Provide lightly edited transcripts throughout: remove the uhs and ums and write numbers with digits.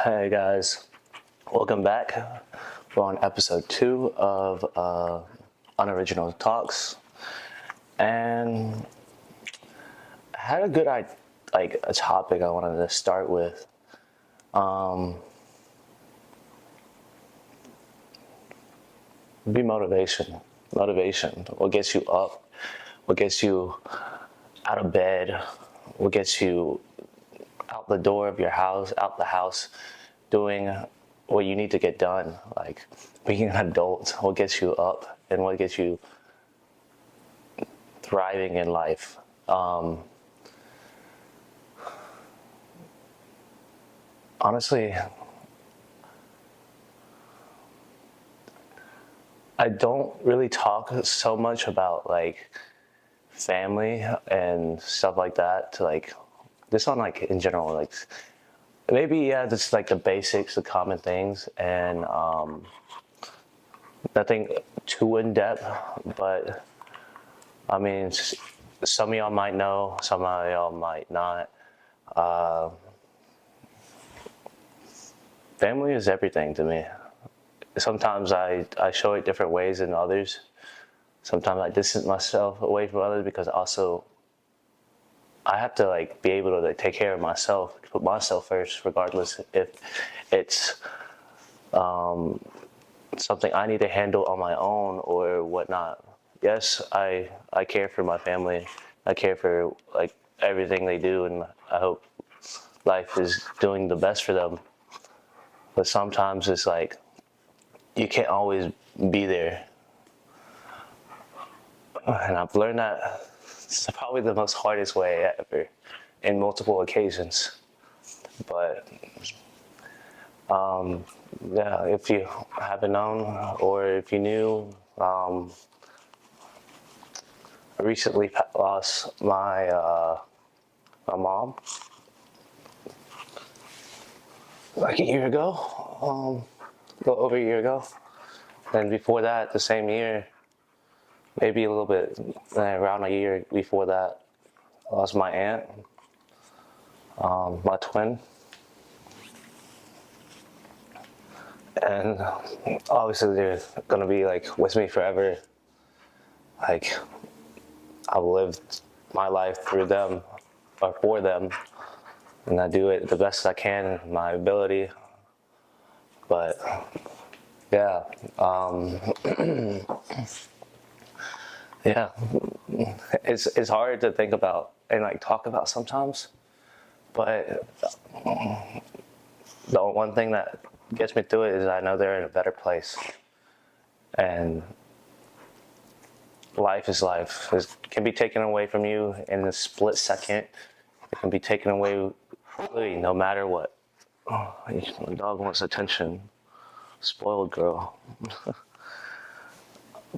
Hey guys, welcome back. We're on episode 2 of UnOriginal Talks, and I had a topic I wanted to start with. Be motivation. Motivation. What gets you up? What gets you out of bed? What gets you out the door of your house, out the house, doing what you need to get done, like being an adult? What gets you up and what gets you thriving in life? Honestly, I don't really talk so much about like family and stuff like that to like this on like in general, like maybe just like the basics, the common things, and nothing too in depth. But I mean, some of y'all might know, some of y'all might not. Family is everything to me. Sometimes I show it different ways than others. Sometimes I distance myself away from others because also I have to like be able to like, take care of myself, put myself first, regardless if it's something I need to handle on my own or whatnot. Yes, I care for my family. I care for like everything they do, and I hope life is doing the best for them. But sometimes it's like you can't always be there, and I've learned that it's probably the most hardest way ever, in multiple occasions. But yeah, if you haven't known or if you knew, I recently lost my mom like a year ago, a little over a year ago. And before that, the same year, maybe a little bit around a year before that, I lost my aunt, my twin. And obviously they're gonna be like with me forever. Like I've lived my life through them or for them, and I do it the best I can in my ability. But yeah, yeah, it's hard to think about and like talk about sometimes. But the one thing that gets me through it is I know they're in a better place, and life is life. It can be taken away from you in a split second. It can be taken away really no matter what. Oh, the dog wants attention. Spoiled girl.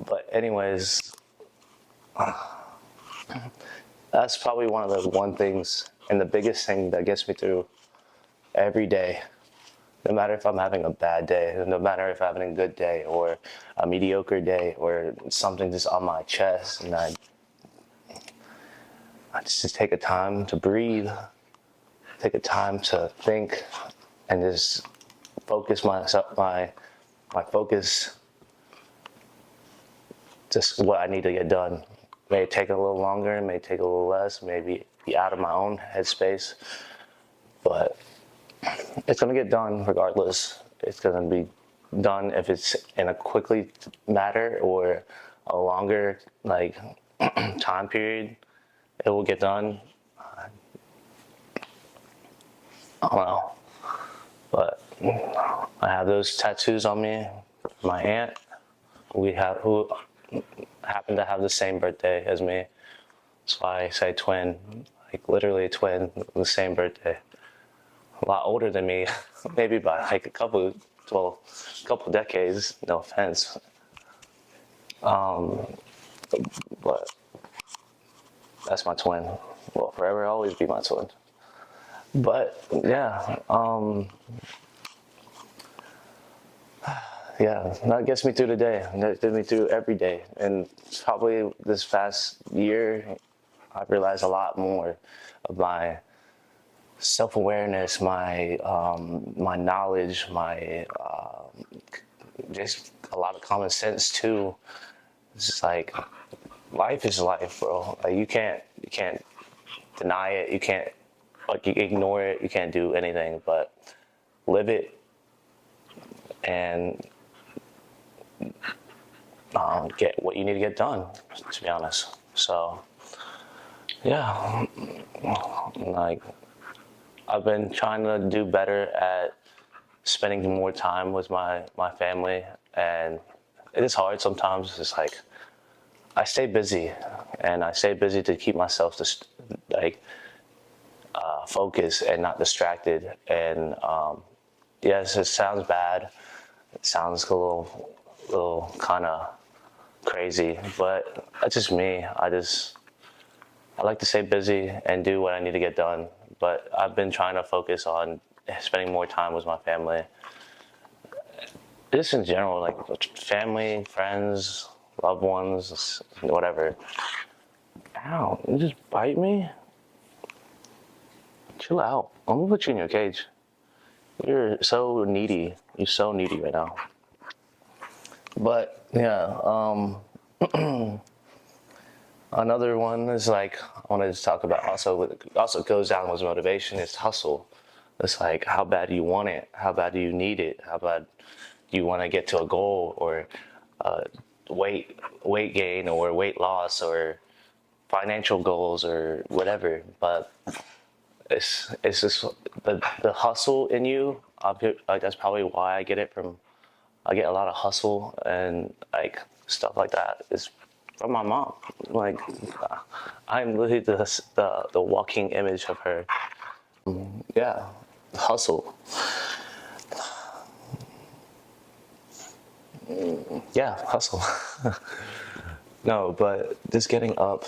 But anyways, that's probably one things and the biggest thing that gets me through every day. No matter if I'm having a bad day, no matter if I'm having a good day or a mediocre day or something just on my chest, and I just take a time to breathe, take a time to think, and just focus my focus just what I need to get done. May take a little longer, may take a little less, maybe be out of my own headspace, but it's gonna get done regardless. It's gonna be done if it's in a quickly matter or a longer like time period. It will get done. I don't know, but I have those tattoos on me. My aunt, who happen to have the same birthday as me. That's why I say twin, like literally a twin, the same birthday. A lot older than me, maybe by like a couple decades, no offense. But that's my twin. Will forever always be my twin. But yeah, yeah, that gets me through the day. That gets me through every day. And probably this past year, I've realized a lot more of my self-awareness, my knowledge, just a lot of common sense too. It's just like life is life, bro. Like you can't deny it. You can't like you ignore it. You can't do anything but live it and get what you need to get done. To be honest, so yeah, like I've been trying to do better at spending more time with my family, and it is hard sometimes. It's like I stay busy, and I stay busy to keep myself just like focused and not distracted. And yes, it sounds bad. It sounds a little kind of crazy, but that's just me. I like to stay busy and do what I need to get done. But I've been trying to focus on spending more time with my family. Just in general, like family, friends, loved ones, whatever. Ow, you just bite me? Chill out. I'm gonna put you in your cage. You're so needy. You're so needy right now. But yeah, another one is like I wanted to talk about also goes down with motivation is hustle. It's like how bad do you want it? How bad do you need it? How bad do you want to get to a goal or weight gain or weight loss or financial goals or whatever? But it's just the hustle in you. Like that's probably why I get it from. I get a lot of hustle and like stuff like that is from my mom. Like I'm literally the walking image of her. Yeah, hustle. Yeah, hustle. No, but just getting up,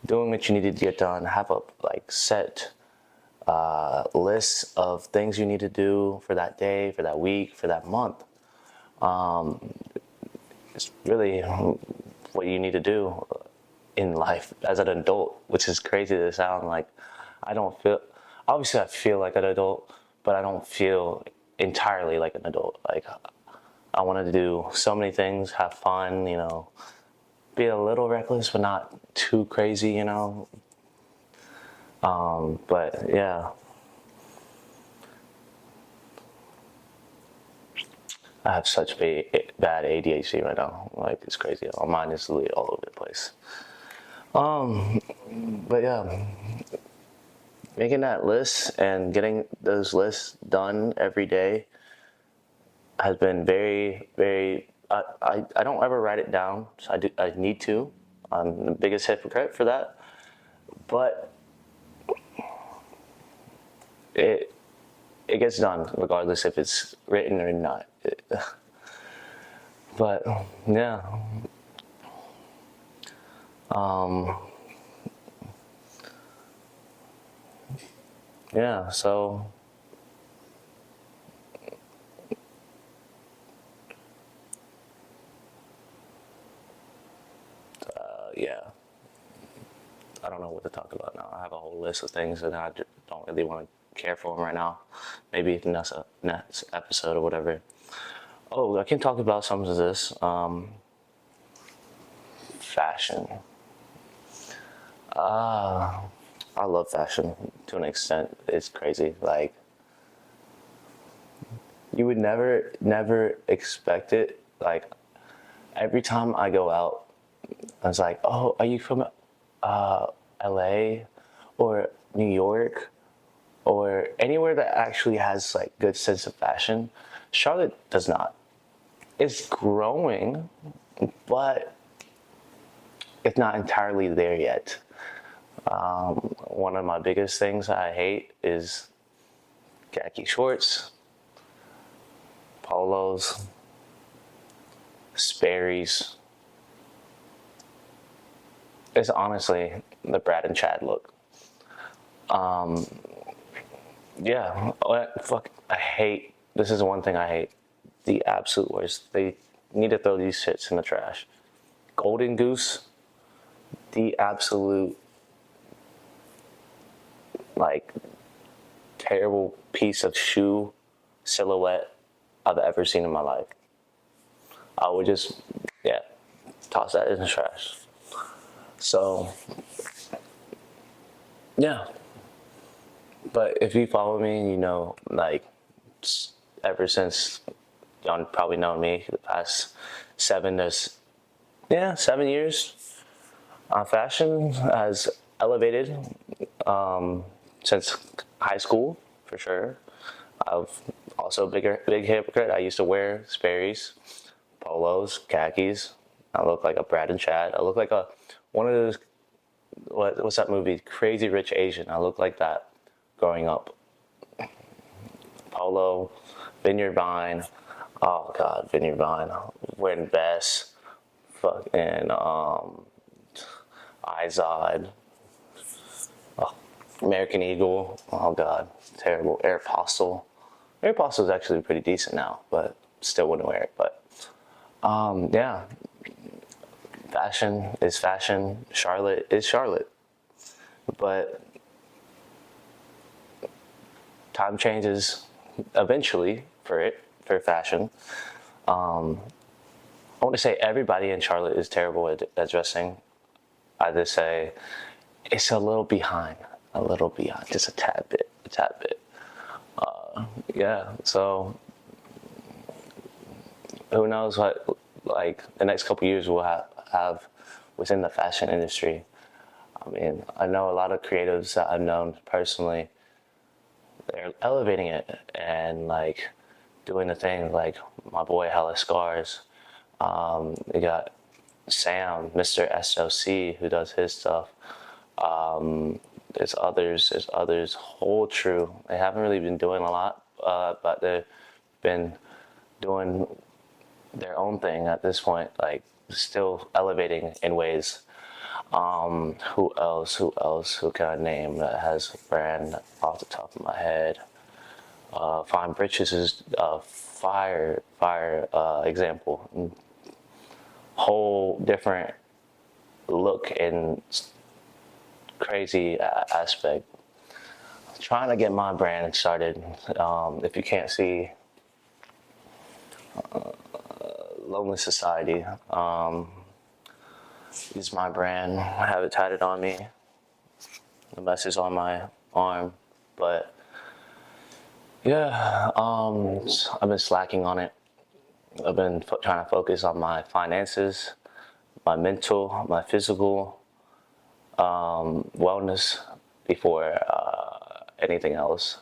doing what you need to get done, have a like set list of things you need to do for that day, for that week, for that month. It's really what you need to do in life as an adult, which is crazy to sound like. I don't feel, obviously I feel like an adult, but I don't feel entirely like an adult. Like I wanted to do so many things, have fun, be a little reckless, but not too crazy. But yeah, I have such bad ADHD right now. Like it's crazy. My mind is literally all over the place. But yeah, making that list and getting those lists done every day has been very, very. I don't ever write it down. So I need to. I'm the biggest hypocrite for that. But it it gets done regardless if it's written or not. But yeah, yeah. So yeah, I don't know what to talk about now. I have a whole list of things and I just don't really want to care for them right now. Maybe the next episode or whatever. Oh, I can talk about some of this. Fashion. I love fashion to an extent. It's crazy. Like you would never expect it. Like every time I go out, I was like, "Oh, are you from LA or New York or anywhere that actually has like good sense of fashion?" Charlotte does not. It's growing, but it's not entirely there yet. One of my biggest things I hate is khaki shorts, polos, Sperry's. It's honestly the Brad and Chad look. Yeah, fuck. I hate. This is the one thing I hate. The absolute worst. They need to throw these shits in the trash. Golden Goose, the absolute like terrible piece of shoe silhouette I've ever seen in my life. I would just, toss that in the trash. So, yeah. But if you follow me, you know, like, ever since y'all probably known me the past 7 years, fashion has elevated since high school, for sure. I've also big hypocrite. I used to wear Sperry's, polos, khakis. I look like a Brad and Chad. I look like one of those, what's that movie? Crazy Rich Asian. I look like that growing up. Polo, Vineyard Vine. Oh God, Vineyard Vine. Wearing vests. Fucking Izod. Oh, American Eagle. Oh God, terrible. Aeropostale. Aeropostale is actually pretty decent now, but still wouldn't wear it. But yeah, fashion is fashion. Charlotte is Charlotte. But time changes eventually for fashion. I want to say everybody in Charlotte is terrible at dressing. I just say it's a little behind, just a tad bit. Yeah, so who knows what, like, the next couple years we'll have within the fashion industry. I mean, I know a lot of creatives that I've known personally, they're elevating it and, like, doing the thing, like my boy Hella Scars. We got Sam, Mr. SOC, who does his stuff. There's others, Whole True. They haven't really been doing a lot, but they've been doing their own thing at this point, like still elevating in ways. Who else? Who can I name that has a brand off the top of my head? Fine Britches is a fire example. Whole different look and crazy aspect. Trying to get my brand started. If you can't see, Lonely Society is my brand. I have it tatted on me. The message on my arm, but yeah, I've been slacking on it. I've been trying to focus on my finances, my mental, my physical wellness before anything else.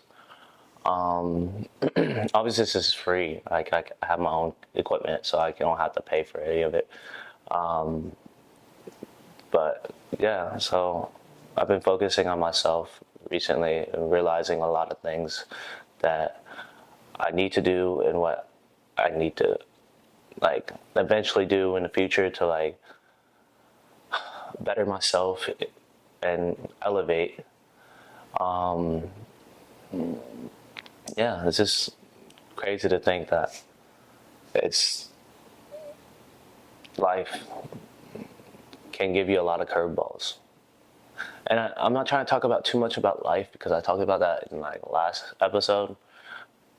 Obviously, this is free. Like, I have my own equipment, so I don't have to pay for any of it. But yeah, so I've been focusing on myself recently and realizing a lot of things that I need to do and what I need to, like, eventually do in the future to, like, better myself and elevate. Yeah, it's just crazy to think that it's life can give you a lot of curveballs. And I'm not trying to talk about too much about life because I talked about that in, like, last episode,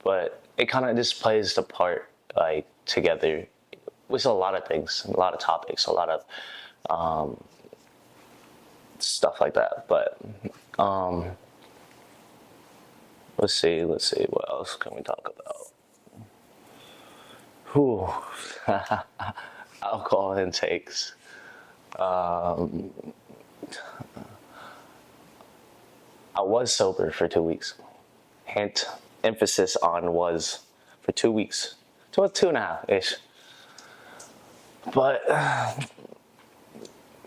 but it kind of just plays the part, like, together with a lot of things, a lot of topics, a lot of stuff like that. But let's see, what else can we talk about? Whew. Alcohol intakes. I was sober for 2 weeks. Hint, emphasis on was, for 2 weeks. So it's 2.5-ish. But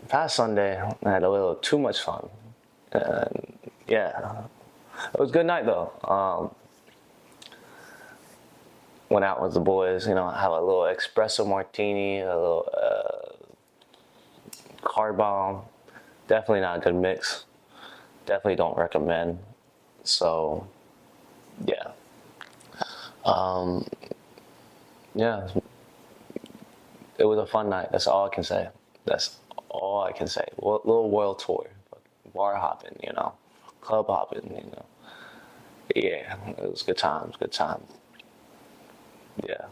past Sunday, I had a little too much fun. And yeah, it was a good night though. Went out with the boys, you know, have a little espresso martini, a little car bomb. Definitely not a good mix. Definitely don't recommend. So yeah. Yeah, it was a fun night. That's all I can say. Little world tour, bar hopping, you know, club hopping, you know. Yeah, it was good times, good times. Yeah.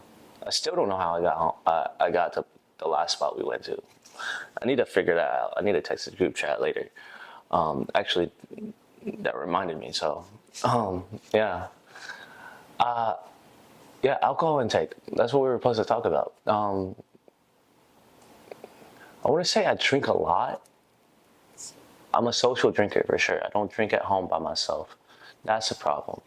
I still don't know how I got home. I got to the last spot we went to. I need to figure that out. I need to text the group chat later. Actually, that reminded me. So, um, yeah, yeah, alcohol intake. That's what we were supposed to talk about. I want to say I drink a lot. I'm a social drinker for sure. I don't drink at home by myself. That's the problem.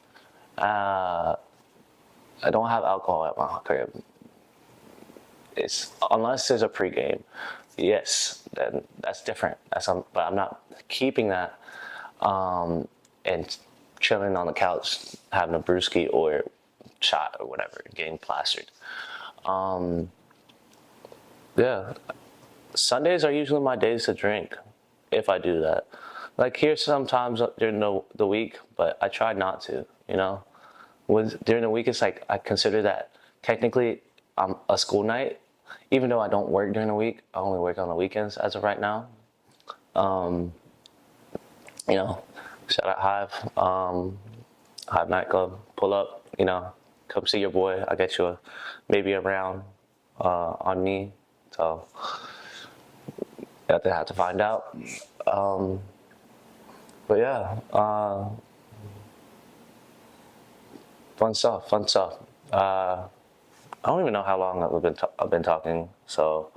I don't have alcohol at my crib. It's unless there's a pregame. Yes, then that's different. But I'm not keeping that and chilling on the couch having a brewski or shot or whatever, getting plastered. Yeah, Sundays are usually my days to drink if I do that. Like here sometimes during the week, but I try not to, you know. During the week, it's like I consider that technically a school night, even though I don't work during the week. I only work on the weekends as of right now. You know, shout out Hive nightclub, pull up, you know, come see your boy. I'll get you maybe a round on me. So you have to find out. But yeah, fun stuff, fun stuff. I don't even know how long I've been talking, so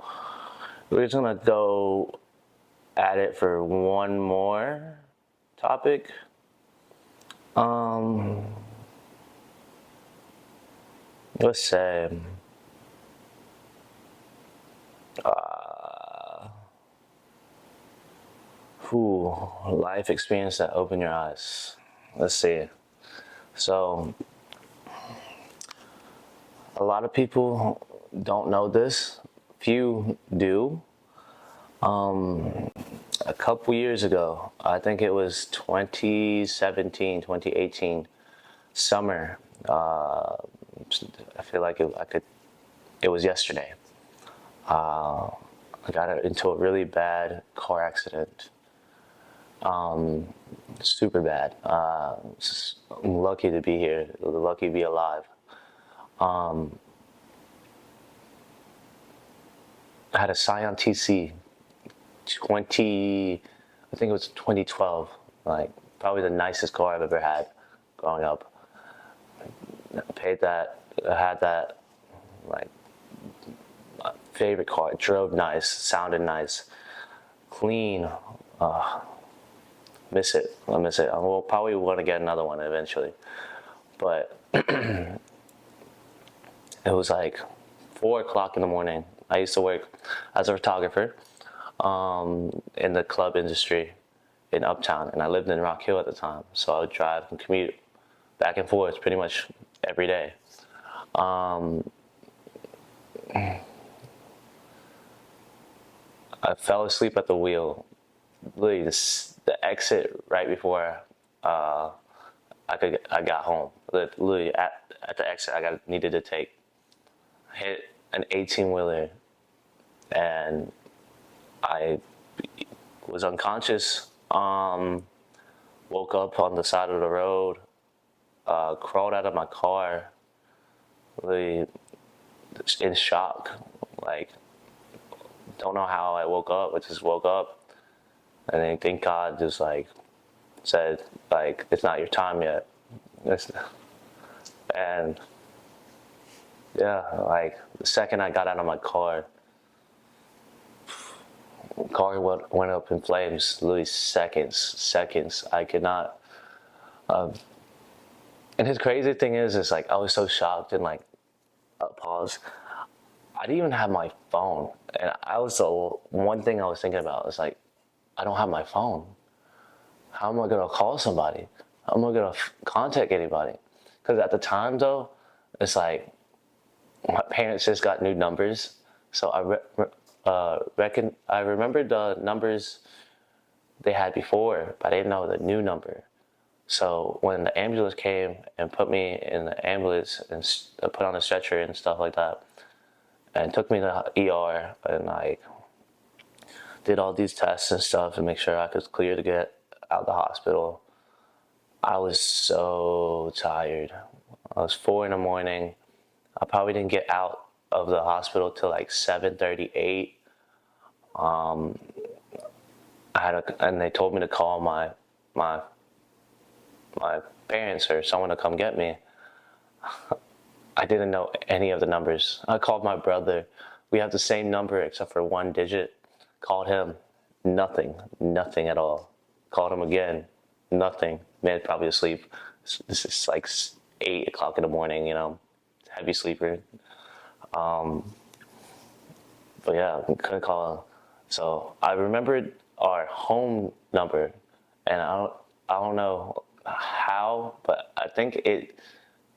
we're just gonna go at it for one more topic. Let's say, life experience that opened your eyes. Let's see. So, a lot of people don't know this. Few do. A couple years ago, I think it was 2017, 2018 summer. I feel like it was yesterday. I got into a really bad car accident. Super bad. I'm lucky to be here, lucky to be alive. I had a Scion TC I think it was 2012. Like, probably the nicest car I've ever had growing up. I paid that, I had that, like, my favorite car. It drove nice, sounded nice, clean. Miss it. I miss it. I will probably want to get another one eventually. But it was like 4 o'clock in the morning. I used to work as a photographer in the club industry in Uptown, and I lived in Rock Hill at the time. So I would drive and commute back and forth pretty much every day. I fell asleep at the wheel. Literally, the exit right before I got home. Literally at the exit needed to take, hit an 18-wheeler, and I was unconscious. Woke up on the side of the road, crawled out of my car, really in shock. Like, don't know how I woke up. I just woke up, and then thank God just like said like it's not your time yet. And yeah, like the second I got out of my car, went up in flames. Literally seconds. I could not. And his crazy thing is like I was so shocked and like pause. I didn't even have my phone, and I was the one thing I was thinking about was like, I don't have my phone. How am I gonna call somebody? How am I gonna contact anybody? Because at the time though, it's like my parents just got new numbers, so I remembered the numbers they had before, but I didn't know the new number. So when the ambulance came and put me in the ambulance and put on a stretcher and stuff like that, and took me to the ER and like did all these tests and stuff to make sure I was clear to get out of the hospital. I was so tired. I was 4 in the morning. I probably didn't get out of the hospital till like 7:38. And they told me to call my my parents or someone to come get me. I didn't know any of the numbers. I called my brother. We have the same number except for one digit. Called him. Nothing. Nothing at all. Called him again. Nothing. Man, probably asleep. This is like 8 o'clock in the morning, heavy sleeper. But yeah, I couldn't call him. So I remembered our home number, and I don't know how, but I think it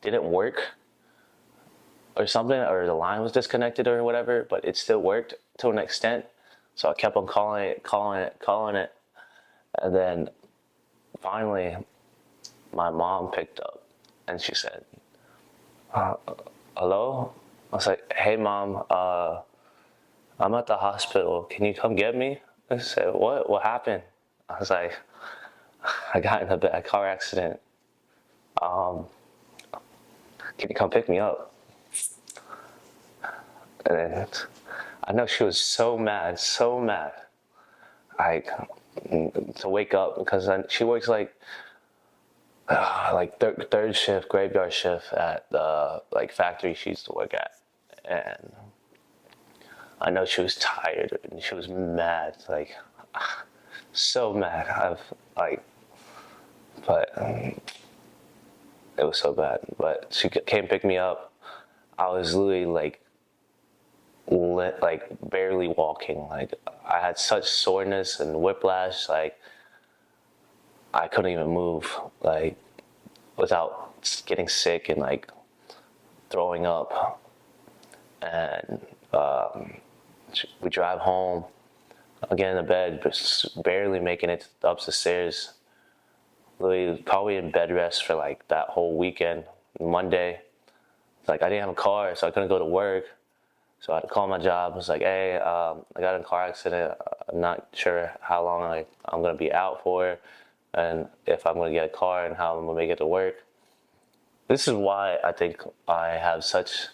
didn't work or something, or the line was disconnected or whatever, but it still worked to an extent. So I kept on calling it. And then finally, my mom picked up and she said, hello? I was like, hey, Mom, I'm at the hospital. Can you come get me? I said, what? What happened? I was like, I got in a bad car accident. Can you come pick me up? And then I know she was so mad, like to wake up, because she works like third shift, graveyard shift at the like factory she used to work at, and I know she was tired and she was mad, like so mad. But it was so bad. But she came pick me up. I was literally like barely walking. Like I had such soreness and whiplash. Like I couldn't even move. Like without getting sick and like throwing up. And we drive home. I get into bed, but barely making it up the stairs. Literally, probably in bed rest for like that whole weekend. Monday, like I didn't have a car, so I couldn't go to work. So I had to call my job. I was like, hey, I got in a car accident. I'm not sure how long I'm going to be out for, and if I'm going to get a car and how I'm going to make it to work. This is why I think I have such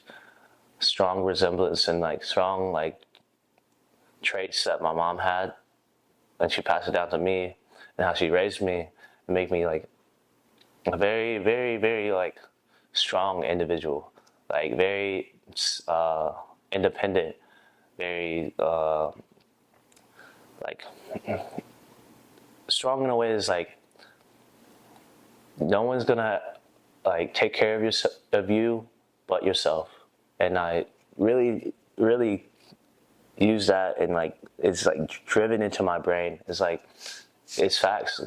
strong resemblance and like strong like traits that my mom had, and she passed it down to me, and how she raised me and make me like a very, very, very like strong individual, like very independent, very like strong in a way that's like no one's gonna like take care of you but yourself. And I really, really use that, and like it's like driven into my brain. It's like it's facts.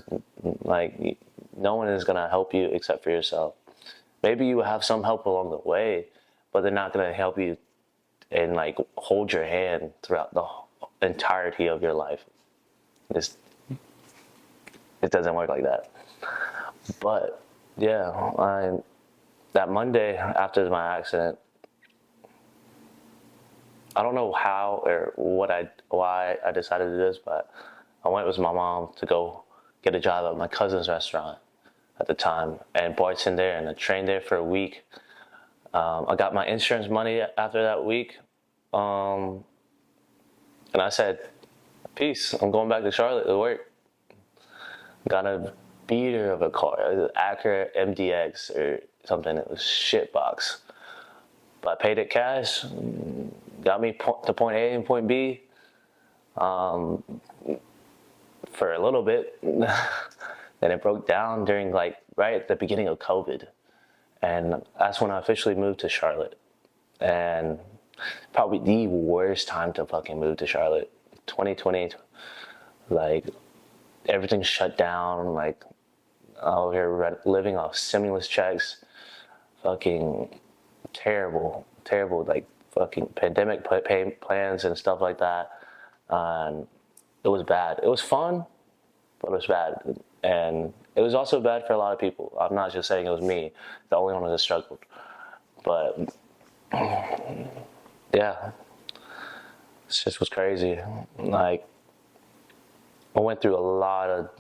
Like no one is gonna help you except for yourself. Maybe you have some help along the way, but they're not gonna help you and like hold your hand throughout the entirety of your life. It doesn't work like that. But yeah, that Monday after my accident, I don't know how or why I decided to do this, but I went with my mom to go get a job at my cousin's restaurant at the time and bartend there, and I trained there for a week. I got my insurance money after that week, and I said, peace, I'm going back to Charlotte to work. Got a beater of a car. It was an Acura MDX or something. It was shit box. But I paid it cash. Got me to point A and point B for a little bit. Then it broke down during like right at the beginning of COVID. And that's when I officially moved to Charlotte. And probably the worst time to fucking move to Charlotte. 2020, like everything shut down, like out here living off stimulus checks, fucking terrible, like fucking pandemic plans and stuff like that. And it was bad. It was fun, but it was bad. And it was also bad for a lot of people. I'm not just saying it was me, the only one that struggled. But yeah, it just was crazy. Like I went through a lot of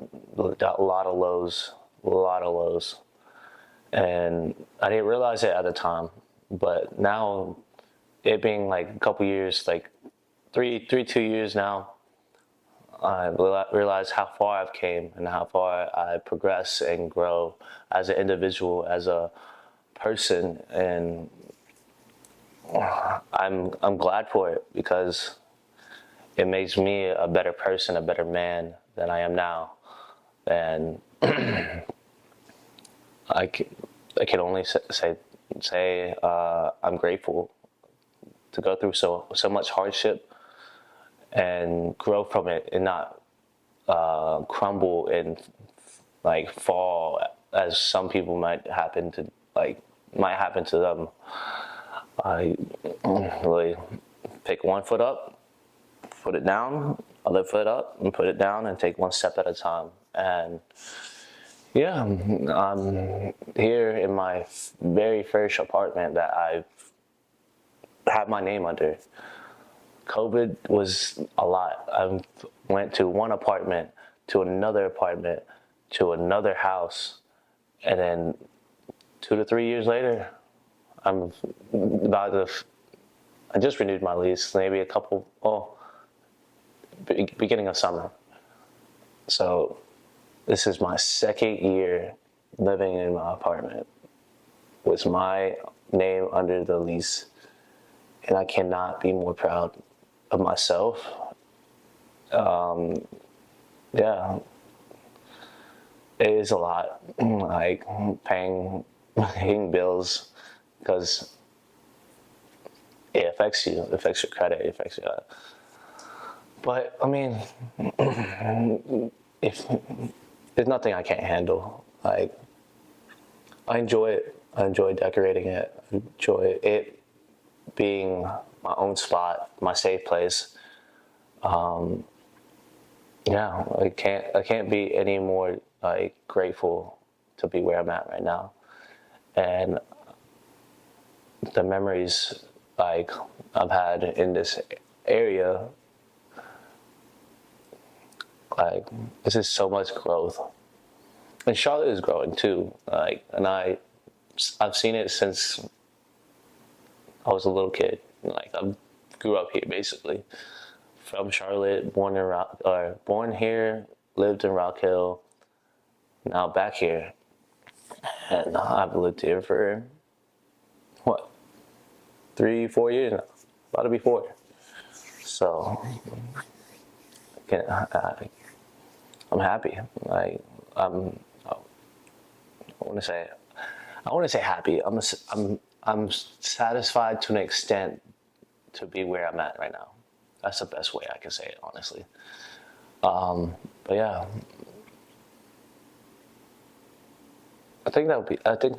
lows, a lot of lows. And I didn't realize it at the time, but now it being like a couple years, like 2 years now, I realized how far I've came and how far I progress and grow as an individual, as a person, and I'm glad for it because it makes me a better person, a better man than I am now. And I can only say I'm grateful to go through so much hardship and grow from it and not crumble and like fall as some people might happen to them. I really pick one foot up, put it down, other foot up, and put it down, and take one step at a time. And yeah, I'm here in my very first apartment that I've had my name under. COVID was a lot. I went to one apartment, to another house, and then 2 to 3 years later, I just renewed my lease, maybe beginning of summer. So this is my second year living in my apartment with my name under the lease, and I cannot be more proud of myself. Yeah, it is a lot, like paying bills, because it affects you. It affects your credit. It affects you. But I mean, if there's nothing I can't handle, like I enjoy it. I enjoy decorating it. I enjoy it being my own spot, my safe place. Yeah, I can't be any more like grateful to be where I'm at right now, and the memories like I've had in this area. Like this is so much growth, and Charlotte is growing too. Like, and I've seen it since I was a little kid. Like I grew up here basically, from Charlotte, born here, lived in Rock Hill, now back here, and I've lived here for what, 3-4 years now. About to be 4. So I'm happy. Like I want to say happy. I'm satisfied to an extent to be where I'm at right now. That's the best way I can say it, honestly. But yeah, I think that's a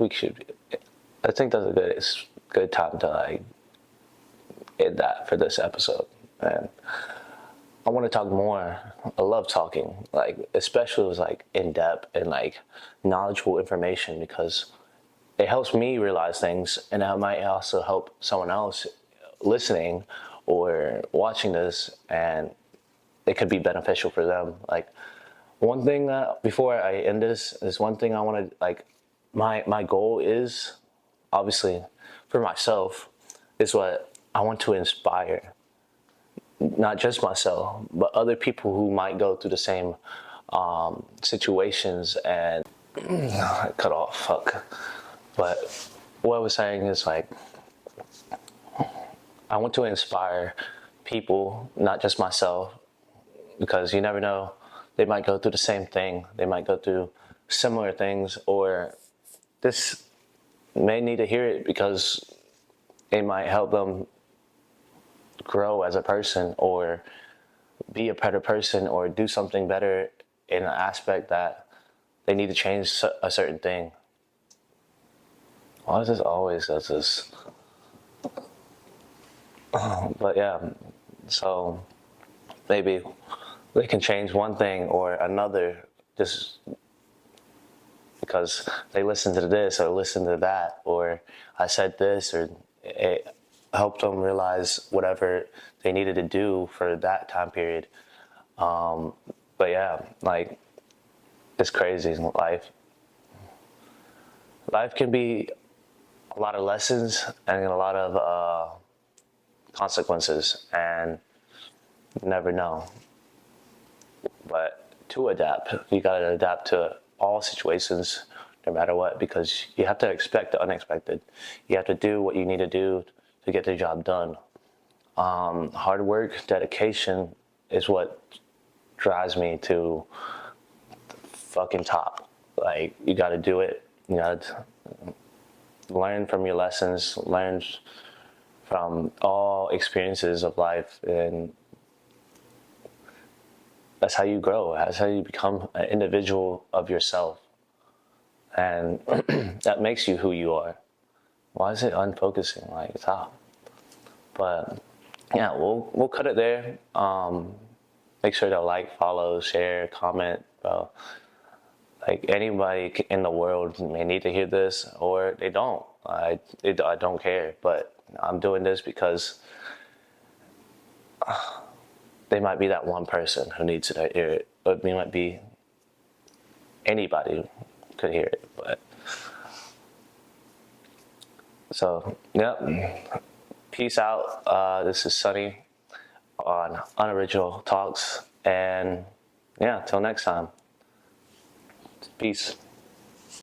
good time to like end that for this episode. And I want to talk more. I love talking, like especially with like in depth and like knowledgeable information, because it helps me realize things, and that might also help someone else listening or watching this, and it could be beneficial for them. Like one thing that before I end this is one thing I want to like my goal is obviously for myself is what I want to inspire. Not just myself, but other people who might go through the same situations and cut off, fuck. But what I was saying is like, I want to inspire people, not just myself, because you never know, they might go through the same thing. They might go through similar things, or this may need to hear it because it might help them grow as a person or be a better person or do something better in an aspect that they need to change a certain thing. Why is this always does this? But yeah, so maybe they can change one thing or another just because they listened to this or listened to that, or I said this, or it helped them realize whatever they needed to do for that time period. But yeah, like it's crazy in life. life can be a lot of lessons and a lot of consequences, and you never know. But to adapt, you gotta adapt to all situations, no matter what, because you have to expect the unexpected. You have to do what you need to do to get the job done. Hard work, dedication is what drives me to the fucking top. Like, you gotta do it. You gotta learn from your lessons, learn from all experiences of life, and that's how you grow. That's how you become an individual of yourself, and that makes you who you are. Why is it unfocusing? Like, stop. But yeah, we'll cut it there. Make sure to like, follow, share, comment, bro. Like, anybody in the world may need to hear this, or they don't. I don't care, but I'm doing this because they might be that one person who needs to hear it. But it might be anybody could hear it. But so, yep. Peace out. This is Sunny on UnOriginal Talks, and yeah, till next time. Peace.